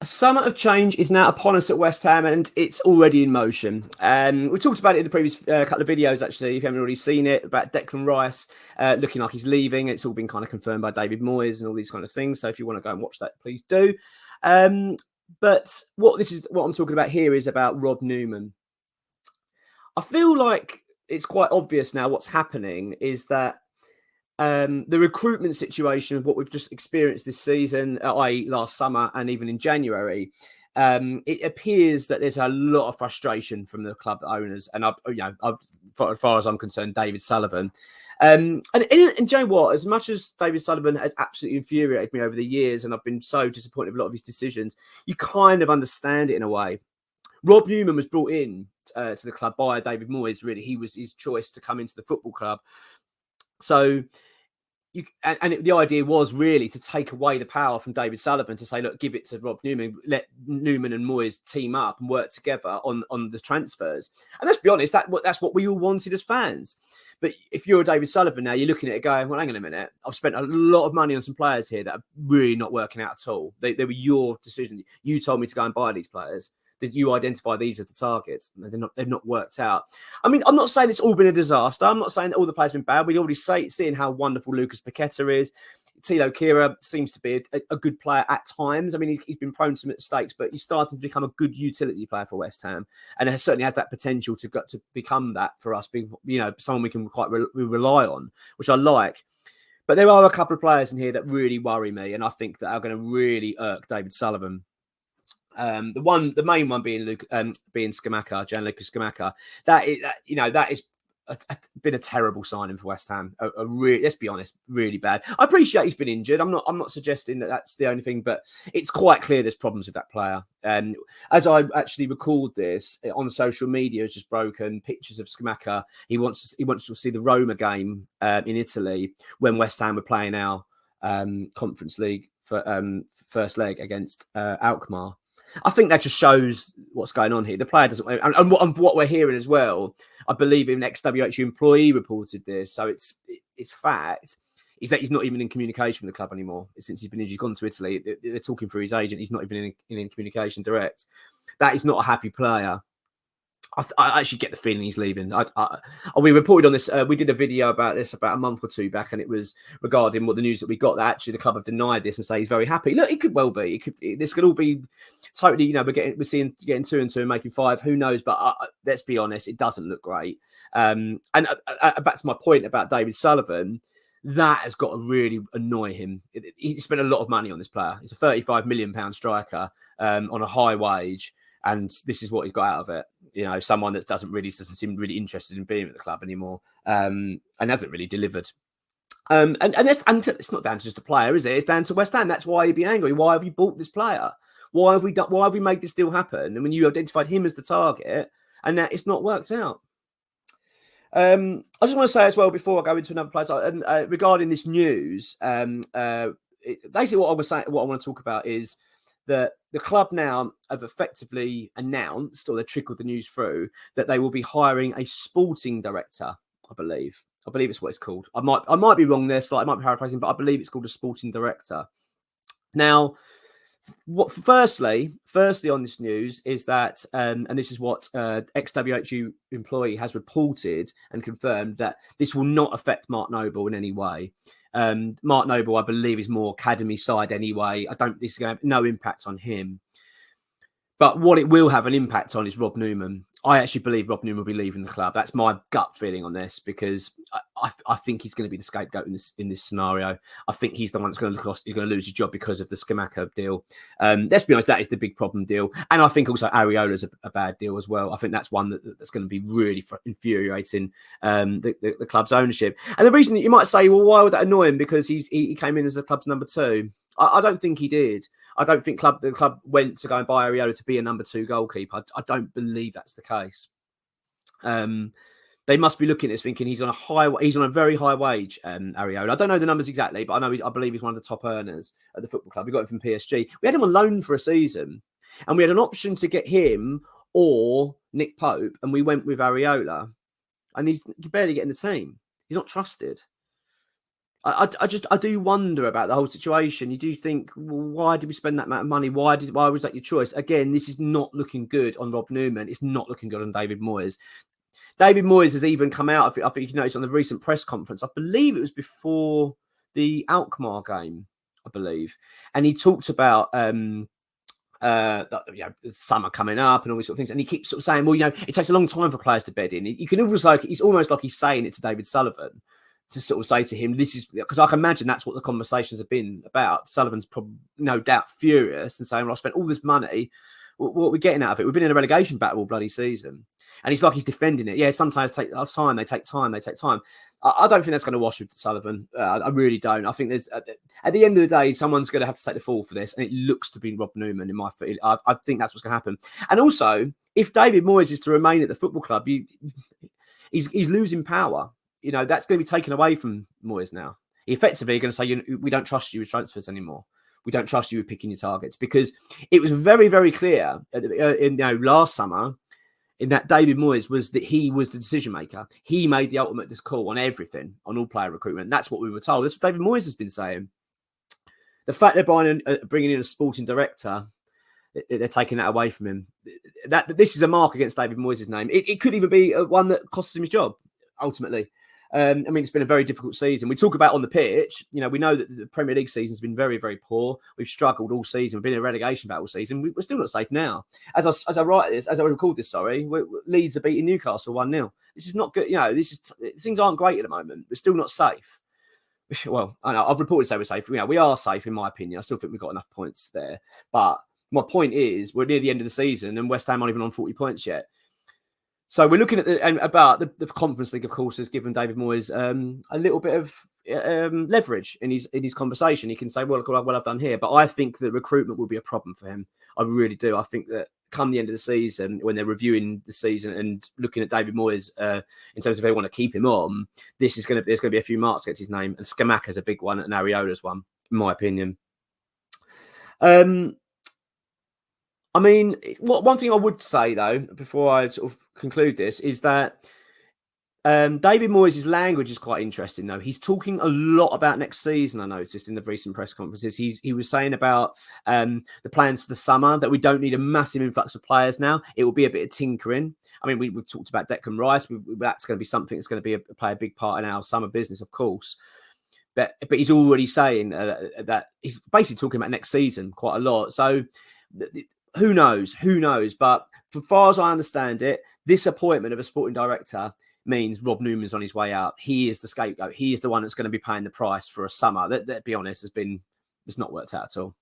summer of change is now upon us at West Ham, and it's already in motion. We talked about it in the previous couple of videos, actually, if you haven't already seen it, about Declan Rice looking like he's leaving. It's all been kind of confirmed by David Moyes and all these kind of things. So if you want to go and watch that, please do. But what I'm talking about here is about Rob Newman. I feel like it's quite obvious now what's happening is that the recruitment situation of what we've just experienced this season, i.e. last summer and even in January, it appears that there's a lot of frustration from the club owners. And, as far as I'm concerned, David Sullivan. And you know what? As much as David Sullivan has absolutely infuriated me over the years, and I've been so disappointed with a lot of his decisions, you kind of understand it in a way. Rob Newman was brought in to the club by David Moyes, really. He was his choice to come into the football club. So... the idea was really to take away the power from David Sullivan to say, look, give it to Rob Newman, let Newman and Moyes team up and work together on the transfers. And let's be honest, that's what we all wanted as fans. But if you're a David Sullivan now, you're looking at it going, well, hang on a minute. I've spent a lot of money on some players here that are really not working out at all. They were your decision. You told me to go and buy these players. That you identify these as the targets. They've not worked out. I mean, I'm not saying it's all been a disaster. I'm not saying that all the players have been bad. We already seeing how wonderful Lucas Paqueta is. Tilo Kehrer seems to be a good player at times. I mean, he's been prone to some mistakes, but he's starting to become a good utility player for West Ham, and it certainly has that potential to become that for us. Being, someone we can quite rely on, which I like. But there are a couple of players in here that really worry me, and I think that are going to really irk David Sullivan. The main one being Scamacca, Gianluca Scamacca. That is been a terrible signing for West Ham. Let's be honest, really bad. I appreciate he's been injured. I'm not suggesting that that's the only thing, but it's quite clear there's problems with that player. As I actually record this on social media, has just broken pictures of Scamacca. He wants to see the Roma game in Italy when West Ham were playing our Conference League for first leg against Alkmaar. I think that just shows what's going on here. The player doesn't, and what we're hearing as well. I believe an ex-WHU employee reported this, so it's fact. Is that he's not even in communication with the club anymore since he's been injured. He's gone to Italy. They're talking through his agent. He's not even in communication direct. That is not a happy player. I actually get the feeling he's leaving. We reported on this. We did a video about this about a month or two back, and it was regarding what the news that we got that actually the club have denied this and say he's very happy. Look, it could well be. This could all be totally. We're seeing getting 2 and 2 and making 5. Who knows? But let's be honest, it doesn't look great. And back to my point about David Sullivan, that has got to really annoy him. He spent a lot of money on this player. He's a £35 million striker on a high wage. And this is what he's got out of it. Someone that doesn't seem really interested in being at the club anymore, and hasn't really delivered. And it's not down to just a player, is it? It's down to West Ham. That's why you'd be angry. Why have you bought this player? Why have we made this deal happen? And when you identified him as the target, and that it's not worked out. I just want to say as well before I go into another place regarding this news. Basically, what I want to talk about is that the club now have effectively announced, or they trickled the news through, that they will be hiring a sporting director. I believe it's what it's called. I might be wrong there slightly. I might be paraphrasing, but I believe it's called a sporting director. Now, firstly on this news is that, and this is what ex-WHU employee has reported and confirmed, that this will not affect Mark Noble in any way. Mark Noble, I believe, is more academy side anyway. This is going to have no impact on him. But what it will have an impact on is Rob Newman. I actually believe Rob Newman will be leaving the club. That's my gut feeling on this, because I think he's going to be the scapegoat in this scenario. I think he's the one that's going to lose his job because of the Scamacca deal. Let's be honest, that is the big problem deal. And I think also Areola's a bad deal as well. I think that's one that's going to be really infuriating the club's ownership. And the reason you might say, well, why would that annoy him? Because he came in as the club's number 2. I don't think he did. I don't think the club went to go and buy Areola to be a number 2 goalkeeper. I don't believe that's the case. They must be looking at this thinking he's on a very high wage, Areola. I don't know the numbers exactly, but I believe he's one of the top earners at the football club. We got him from PSG. We had him on loan for a season, and we had an option to get him or Nick Pope, and we went with Areola, and he's barely getting the team. He's not trusted. I do wonder about the whole situation. You do think, well, why did we spend that amount of money? Why was that your choice? Again, this is not looking good on Rob Newman. It's not looking good on David Moyes. David Moyes has even come out. I think you noticed on the recent press conference. I believe it was before the Alkmaar game. I believe, and he talked about the summer coming up and all these sort of things. And he keeps sort of saying, well, it takes a long time for players to bed in. You can almost he's almost like he's saying it to David Sullivan to sort of say to him, this is because I can imagine that's what the conversations have been about. Sullivan's probably no doubt furious and saying, well, I spent all this money. What are we getting out of it? We've been in a relegation battle all bloody season. And he's like, he's defending it. Yeah, sometimes take time. They take time. I don't think that's going to wash with Sullivan. I really don't. I think there's at the end of the day, someone's going to have to take the fall for this, and it looks to be Rob Newman in my feeling. I think that's what's going to happen. And also, if David Moyes is to remain at the football club, he's losing power. That's going to be taken away from Moyes now. He effectively going to say, we don't trust you with transfers anymore. We don't trust you with picking your targets, because it was very, very clear last summer. In that David Moyes was that he was the decision maker. He made the ultimate call on everything, on all player recruitment. That's what we were told. That's what David Moyes has been saying. The fact they're bringing in a sporting director, they're taking that away from him. This is a mark against David Moyes' name. It could even be one that costs him his job, ultimately. It's been a very difficult season. We talk about on the pitch, we know that the Premier League season has been very, very poor. We've struggled all season. We've been in a relegation battle season. We're still not safe now. As I record this, Leeds are beating Newcastle 1-0. This is not good. Things aren't great at the moment. We're still not safe. Well, I know I've reported to say we're safe. We are safe, in my opinion. I still think we've got enough points there. But my point is, we're near the end of the season and West Ham aren't even on 40 points yet. So we're looking at the Conference League, of course, has given David Moyes a little bit of leverage in his conversation. He can say, well, look what I've done here. But I think that recruitment will be a problem for him. I really do. I think that come the end of the season, when they're reviewing the season and looking at David Moyes in terms of if they want to keep him on, there's going to be a few marks against his name. And Scamacca's a big one and Ariola's one, in my opinion. One thing I would say, though, before I sort of conclude this, is that David Moyes' language is quite interesting, though. He's talking a lot about next season, I noticed, in the recent press conferences. He was saying about the plans for the summer, that we don't need a massive influx of players now. It will be a bit of tinkering. We've talked about Declan Rice. That's going to be something that's going to play a big part in our summer business, of course. But he's already saying that he's basically talking about next season quite a lot. So who knows? But as far as I understand it, this appointment of a sporting director means Rob Newman's on his way out. He is the scapegoat. He is the one that's going to be paying the price for a summer that, be honest, it's not worked out at all.